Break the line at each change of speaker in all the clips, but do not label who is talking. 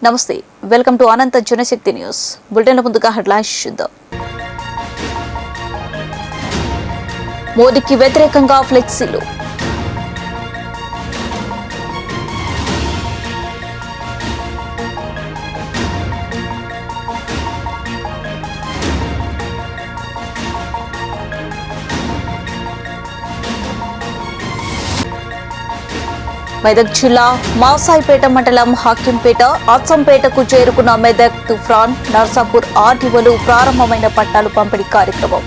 నమస్తే, welcome to Anantha Janashakti news bulletin. ముందుగా headlines చూద్దాం. మోదీకి వ్యతిరేకంగా ఫ్లెక్సీలు. మెదక్ జిల్లా మాసాయిపేట మండలం హకీంపేట, అచ్చంపేటకు చేరుకున్న మెదక్ తుఫాన్, నర్సాపూర్ ఆర్టీఓలు ప్రారంభమైన పట్టాలు పంపిణీ కార్యక్రమం.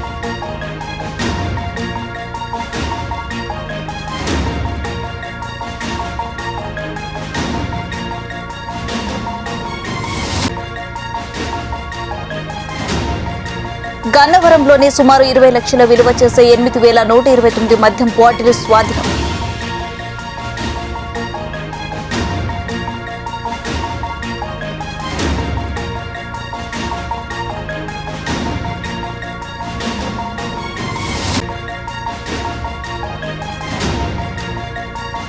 గన్నవరంలోని సుమారు 20 లక్షల విలువ చేసే 8,129 మద్యం బాటిల్ స్వాధీనం.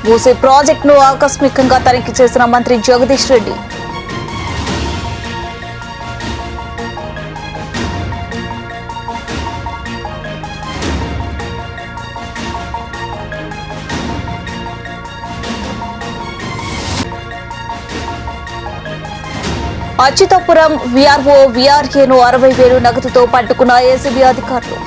మూసీ ప్రాజెక్టును ఆకస్మికంగా తనిఖీ చేసిన మంత్రి జగదీష్ రెడ్డి. అచ్యుతాపురం వీఆర్ఓ వీఆర్ఏను 60,000 నగదుతో పట్టుకున్న ఏసీబీ అధికారులు.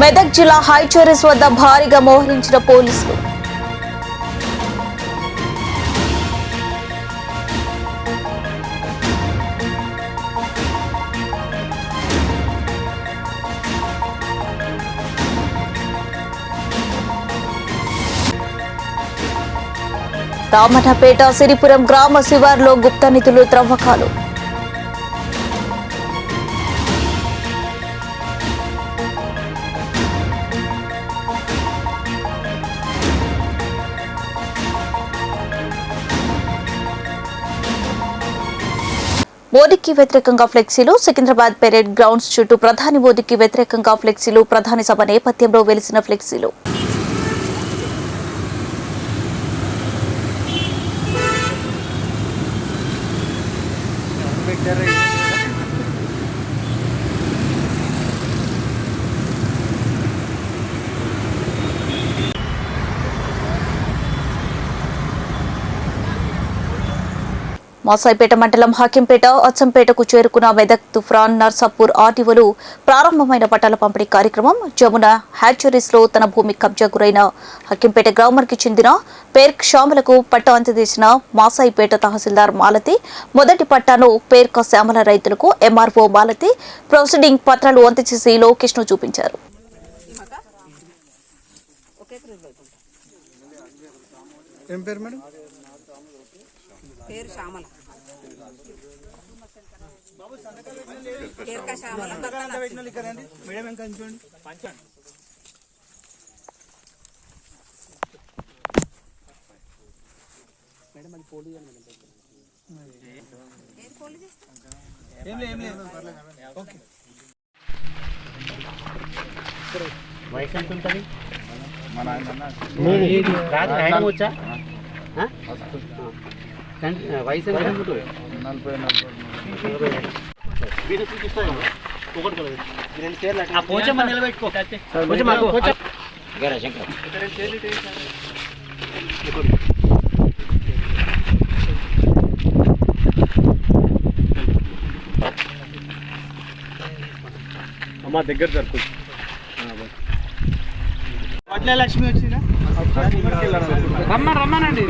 మెదక్ జిల్లా హైచోరీస్ వద్ద భారీగా మోహరించిన పోలీసులు. రామన్నపేట సిరిపురం గ్రామ శివార్లో గుప్త నిధులు త్రవ్వకాలు. మోదీకి వ్యతిరేకంగా ఫ్లెక్సీలు. సికింద్రాబాద్ పెరేడ్ గ్రౌండ్స్ చుట్టూ ప్రధాని మోదీకి వ్యతిరేకంగా ఫ్లెక్సీలు. ప్రధాని సభ నేపథ్యంలో వెలిసిన ఫ్లెక్సీలు. మాసాయిపేట మండలం హకీంపేట, అచ్చంపేటకు చేరుకున్న మెదక్ తుఫాన్, నర్సాపూర్ ఆర్టీఓలు ప్రారంభమైన పట్టాల పంపిణీ కార్యక్రమం. జమున హ్యాచరీస్ లో తన భూమి కబ్జా గురైన హకీంపేట గ్రామానికి చెందిన పేర్క్ శ్యామలకు పట్టా అందజేసిన మాసాయిపేట తహసీల్దార్ మాలతి మొదటి పట్టాను పేర్క శ్యామల రైతులకు ఎంఆర్ఓ మాలతి ప్రొసీడింగ్ పత్రాలు అందజేసి లోకేష్ ను చూపించారు.
పేరు శ్యామల.
వయసు ఎంత ఉంటుంది? రాయడం వచ్చా? వయసు నిలబెట్టుకో. అమ్మా దగ్గర జరుపు. లక్ష్మి వచ్చిందా? రమ్మనండి.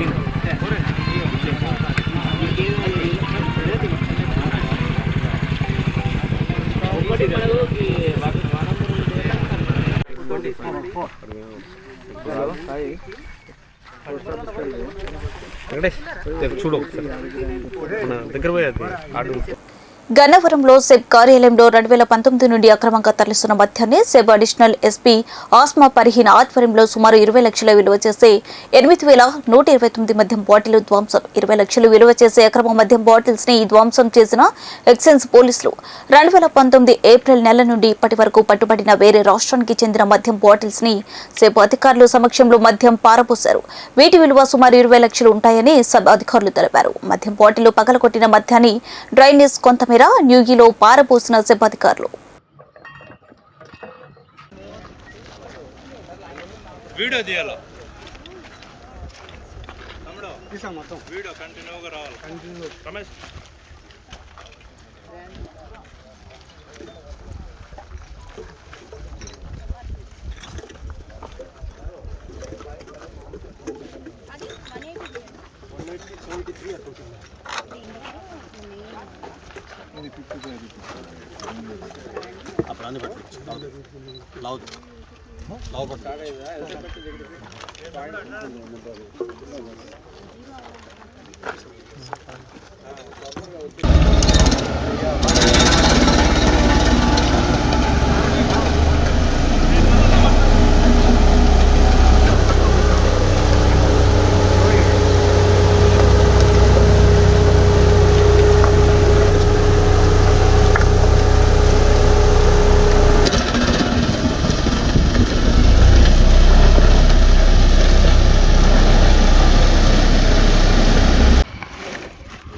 చూడు దగ్గర పోయేది ఆడు
గన్నవరంలో సెబ్ కార్యాలయంలో 2019 నుండి అక్రమంగా తరలిస్తున్న మద్యాన్ని సెబ్ అడిషనల్ ఎస్పీ ఆస్మా పరిహీన్ ఆధ్వర్యంలో సుమారు 20 లక్షల విలువ చేసే 8,129 మద్యం బాటిల్ ధ్వంసం. 20 లక్షలు విలువ చేసే అక్రమ మద్యం బాటిల్స్ ని ధ్వంసం చేసిన ఎక్సైజ్ పోలీసులు 2019 ఏప్రిల్ నెల నుండి ఇప్పటి వరకు పట్టుబడిన వేరే రాష్ట్రానికి చెందిన మద్యం బాటిల్స్ ని సెబ్ అధికారుల సమక్షంలో మద్యం పారపోశారు. వీటి విలువ సుమారు 20 లక్షలు ఉంటాయని సెబ్ అధికారులు తెలిపారు. మద్యం బాటిల్ పగలగొట్టిన మద్యాన్ని డ్రైనేజ్ కొంతమేర న్యూగిలో పారపోసిన సెబ్ అధికారులు.
వీడియో తీయాలా మొత్తం వీడియో కంటిన్యూగా రావాలి. రమేష్ అప్పుడు అన్ని పట్టు లావు పట్టు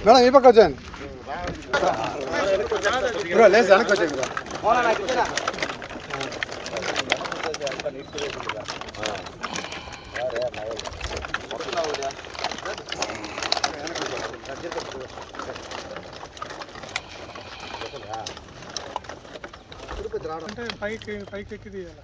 మేడం ఈ పక్క వచ్చాను లేదు వెనక్కి వచ్చాను అంటే పైకి ఎక్కి తీయాలి.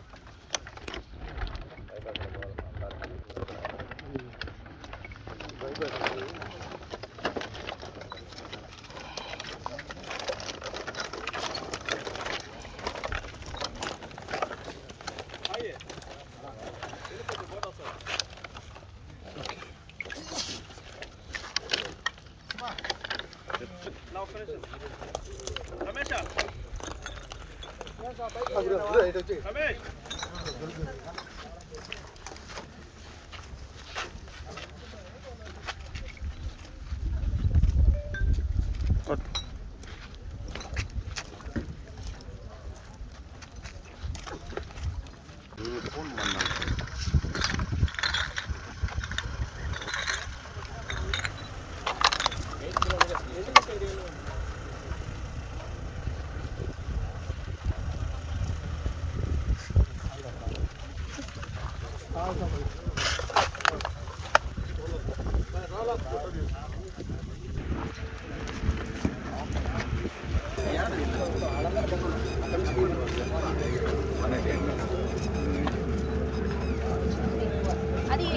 అది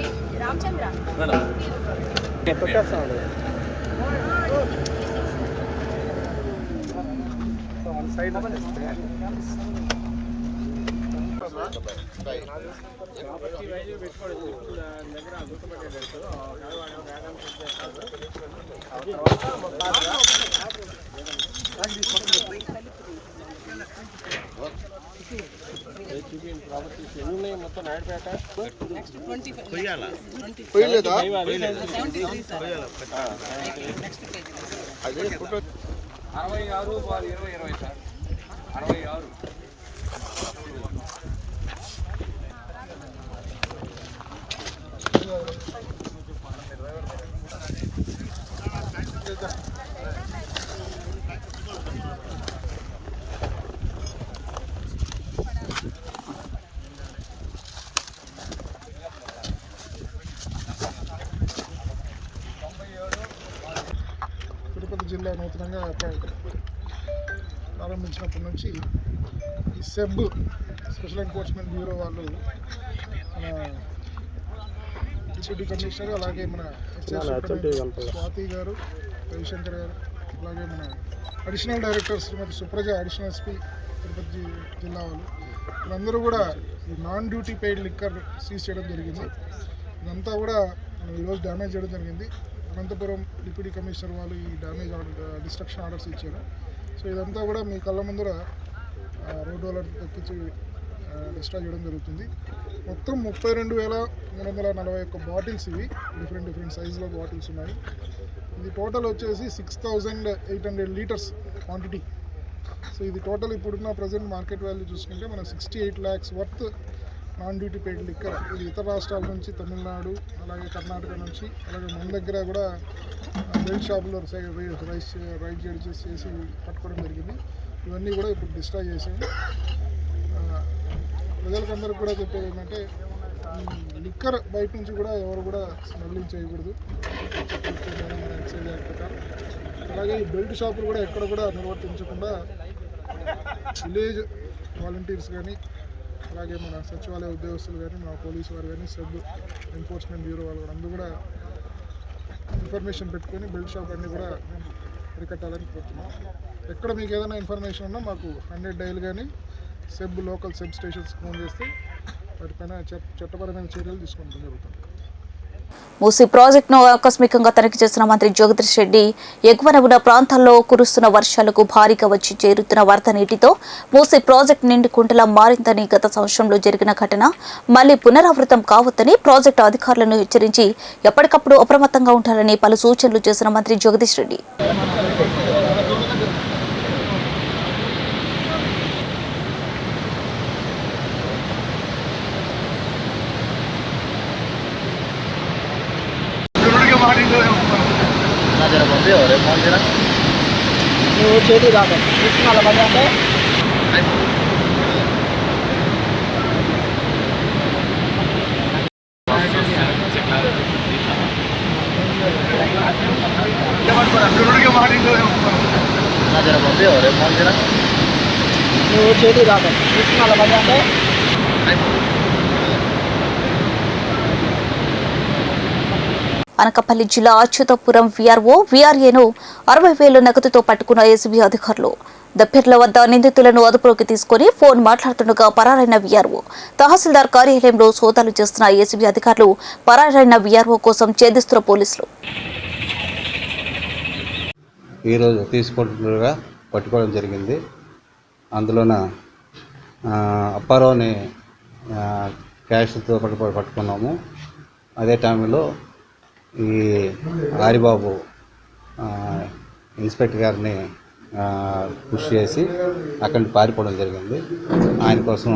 రామచంద్ర
తిరుపతి జిల్లా నూతనంగా ప్రారంభించినప్పటి నుంచి ఈ సెబ్ స్పెషల్ ఎన్ఫోర్స్మెంట్ బ్యూరో వాళ్ళు మన డిప్యూటీ కమిషనర్ అలాగే మన స్వాతి గారు రవిశంకర్ గారు అలాగే మన అడిషనల్ డైరెక్టర్ శ్రీమతి సుప్రజ అడిషనల్ ఎస్పీ తిరుపతి జిల్లా వాళ్ళు వీళ్ళందరూ కూడా ఈ non duty paid liquor seize చేయడం జరిగింది. ఇదంతా కూడా ఈరోజు డ్యామేజ్ చేయడం జరిగింది. అనంతపురం డిప్యూటీ కమిషనర్ వాళ్ళు ఈ డ్యామేజ్ డిస్ట్రక్షన్ ఆర్డర్స్ ఇచ్చారు. సో ఇదంతా కూడా మీ కళ్ళ ముందర రోడ్ రోలర్ ఎక్కించి డిస్ట్రాయ్ చేయడం జరుగుతుంది. మొత్తం 32,341 బాటిల్స్ ఇవి డిఫరెంట్ సైజులో బాటిల్స్ ఉన్నాయి. ఇది టోటల్ వచ్చేసి 6,800 లీటర్స్ క్వాంటిటీ. సో ఇది టోటల్ ఇప్పుడున్న ప్రజెంట్ మార్కెట్ వాల్యూ చూసుకుంటే మనం 68 lakhs worth non duty paid liquor. ఇది ఇతర రాష్ట్రాల నుంచి, తమిళనాడు అలాగే కర్ణాటక నుంచి, అలాగే మన దగ్గర కూడా బెల్ట్ షాపులో రైడ్ చేసి పట్టుకోవడం జరిగింది. ఇవన్నీ కూడా ఇప్పుడు డిస్ట్రాయ్ చేసాము. ప్రజలకందరికీ కూడా చెప్పేది ఏంటంటే లిక్కర్ బయట నుంచి కూడా ఎవరు కూడా స్మగ్లింగ్ చేయకూడదు మన ఎక్సైజ్ యాక్ట్ ప్రకారం. అలాగే ఈ బెల్ట్ షాపులు కూడా ఎక్కడ కూడా నిర్వర్తించకుండా విలేజ్ వాలంటీర్స్ కానీ, అలాగే మన సచివాలయ ఉద్యోగస్తులు కానీ, మన పోలీసు వారు కానీ, సబ్ ఎన్ఫోర్స్మెంట్ బ్యూరో వాళ్ళు కూడా అందరూ కూడా ఇన్ఫర్మేషన్ పెట్టుకొని బెల్ట్ షాప్ అన్నీ కూడా అరికట్టాలని కోరుతున్నాం. ఎక్కడ మీకు ఏదైనా ఇన్ఫర్మేషన్ ఉన్నా మాకు 100 డైల్ కానీ లోకల్ సబ్ స్టేషన్స్కి ఫోన్ చేస్తే వాటిపైన చట్టపరమైన చర్యలు తీసుకోవడం జరుగుతుంది.
మూసీ ప్రాజెక్టును ఆకస్మికంగా తనిఖీ చేసిన మంత్రి జగదీష్ రెడ్డి ఎగువన ఉన్న ప్రాంతాల్లో కురుస్తున్న వర్షాలకు భారీగా వచ్చి చేరుతున్న వరద నీటితో మూసీ ప్రాజెక్టు నిండు కుంటలా మారిందని, గత సంవత్సరంలో జరిగిన ఘటన మళ్లీ పునరావృతం కావద్దని ప్రాజెక్టు అధికారులను హెచ్చరించి ఎప్పటికప్పుడు అప్రమత్తంగా ఉండాలని పలు సూచనలు చేసిన మంత్రి జగదీష్ రెడ్డి అనకాపల్లి జిల్లా అచ్యుతాపురం వీఆర్ఏను 60,000 నగదుతో పట్టుకున్న ఏసీబీ అధికారులు. దప్పిర్ల వద్ద నిందితులను అదుపులోకి తీసుకుని ఫోన్ మాట్లాడుతుండగా పరారైన వీఆర్ఓ. తహసీల్దార్ కార్యాలయంలో సోదాలు చేస్తున్న ఏసీబీ అధికారులు పరారైన వీఆర్ఓ కోసం ఛేదిస్తున్న పోలీసులు.
ఈరోజు తీసుకుంటుండగా పట్టుకోవడం జరిగింది. అందులోన అప్పారావుని క్యాష్తో పట్టుకున్నాము. అదే టైంలో ఈ ఆరిబాబు ఇన్స్పెక్టర్ గారిని పుష్ చేసి అక్కడి నుంచి పారిపోవడం జరిగింది. ఆయన కోసం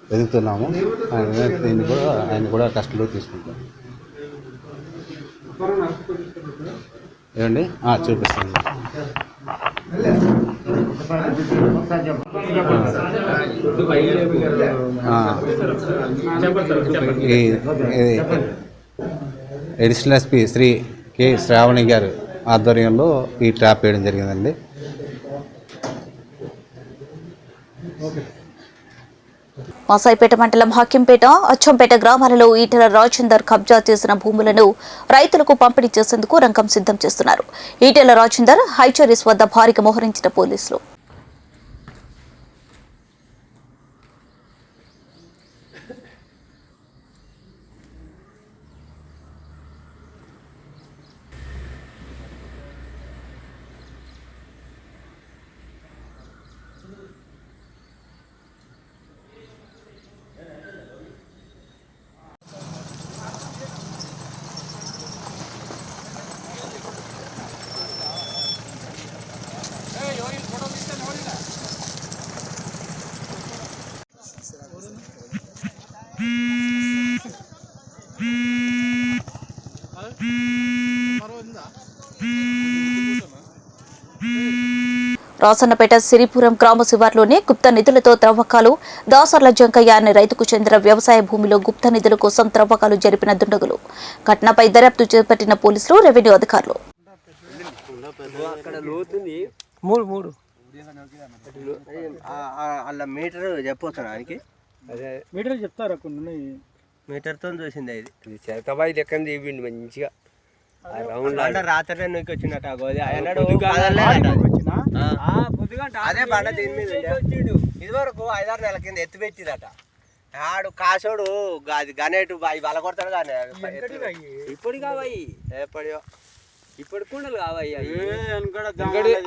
వెతుకుతున్నాము. ఆయన కూడా కస్టడీలో తీసుకుంటాం. ఏమండి చూపిస్తాను. Additional SP Shri K Shravani గారు ఆధ్వర్యంలో ఈ ట్రాప్ వేయడం జరిగిందండి.
మాసాయిపేట మండలం హకింపేట, అచ్చంపేట గ్రామాలలో ఈటెల రాజేందర్ కబ్జా చేసిన భూములను రైతులకు పంపిణీ చేసేందుకు రంగం సిద్ధం చేస్తున్నారు. ఈటెల రాజేందర్ హైచరీస్ వద్ద భారీగా మోహరించిన పోలీసులు. రాసన్నపేట సిరిపురం గ్రామ శివార్లోని గుప్త నిధులతో త్రవ్వకాలు. దాసర్ల జంకయ్య అనే రైతుకు చెందిన వ్యవసాయ భూమిలో గుప్త నిధుల కోసం త్రవ్వకాలు జరిపిన దుండగులు. ఘటనపై దర్యాప్తు చేపట్టిన పోలీసులు, రెవెన్యూ అధికారులు.
మీటర్ చెప్తారా? కొన్ని
మీటర్తో చూసింది. ఇది చెరకబాయి లెక్కన తీపిండి మంచిగా రాత్రి నొక్కి వచ్చినట్టు అదే బండ దీని మీద ఇది వరకు 5-6 నెలల కింద ఎత్తు పెట్టిదట. ఆడు కాసోడు అది గనేటు అవి బల కొడతాడు కానీ ఇప్పుడు కావాయి ఎప్పటియో ఇప్పుడు కుండలు కావయ్యా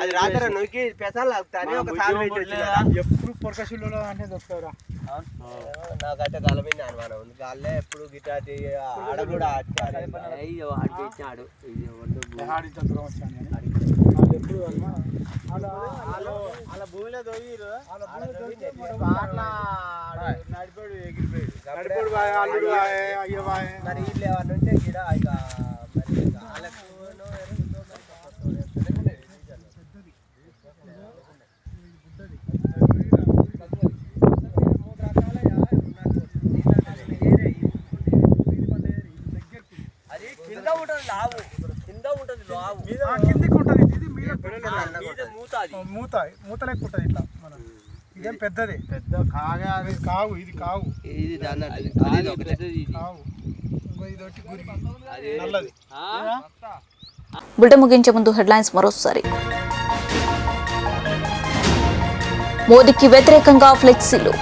అది రాత్రి నొక్కి పెసాలు లాగుతానే ఒక సాల్ పెట్టి
ఎప్పుడు పొరకశిల్లో అంటే దొరుకుతారా
నాకైతే గాల మీద అనుమానం ఉంది గాల్లే ఎప్పుడు గిటాటి ఆడ కూడా ఆడిపించాడు
ఆడించ దూరం వచ్చాను వాళ్ళు ఎప్పుడు అలా భూమిలో దొరికిరు నడిపాడు ఎగిరిపోయాడు
మరి వీళ్ళు ఏమన్నా ఉంటే గిడ ఇక మరి వాళ్ళకు అది కింద ఉంటుంది లావు కింద ఉంటుంది లావు
కిందికి ఉంటుంది ఇది
మూత
మూత లెక్క ఉంటుంది ఇట్లా మనం ఇదేం పెద్దది పెద్ద కాగా అది కావు ఇది కావు
ఇది దాన్ని
కావు ఇంకో ఇదొకటి గురికి నల్లది
బులెటిన్ ముగించే ముందు హెడ్లైన్స్ మరోసారి. మోదీకి వ్యతిరేకంగా ఫ్లెక్సీలు.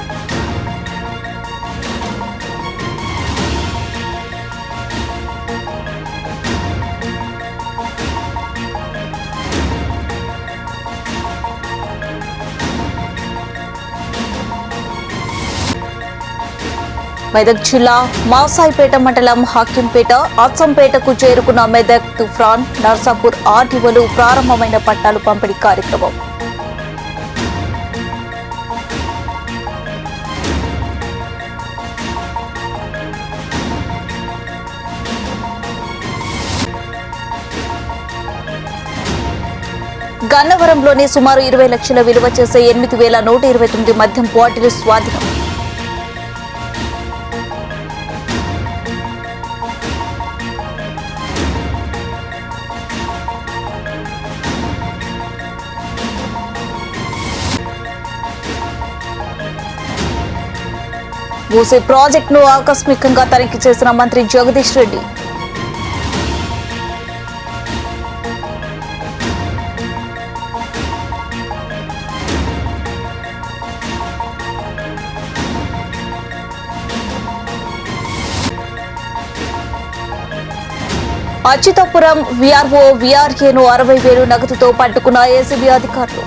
మెదక్ జిల్లా మాసాయిపేట మండలం హాకింపేట అచ్చంపేటకు చేరుకున్న మెదక్ తుఫాన్ నర్సాపూర్ ఆర్టీఓలు ప్రారంభమైన పట్టాలు పంపిణీ కార్యక్రమం. గన్నవరంలోని సుమారు 20 లక్షల విలువ చేసే 8,129 మద్యం బాటిల్ స్వాధీనం. మూసీ ప్రాజెక్టును ఆకస్మికంగా తనిఖీ చేసిన మంత్రి జగదీష్ రెడ్డి. అచ్యుతాపురం వీఆర్ఓ వీఆర్ఏను 60,000 నగదుతో పట్టుకున్న ఏసీబీ అధికారులు.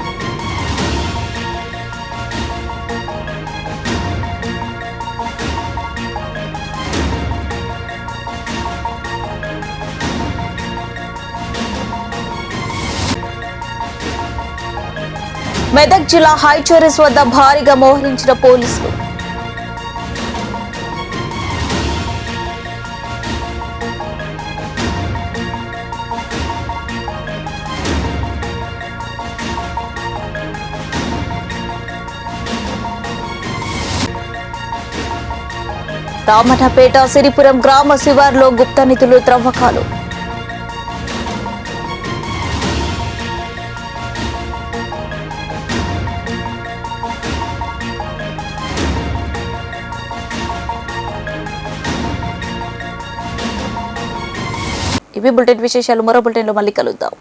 మెదక్ జిల్లా హైచోరీస్ వద్ద భారీగా మోహరించిన పోలీసులు. రామన్నపేట సిరిపురం గ్రామ శివార్లో గుప్త నిధులు త్రవ్వకాలు. ఇవి బులెటిన్ విశేషాలు. మరో బులెటిన్లో మళ్ళీ కలుద్దాం.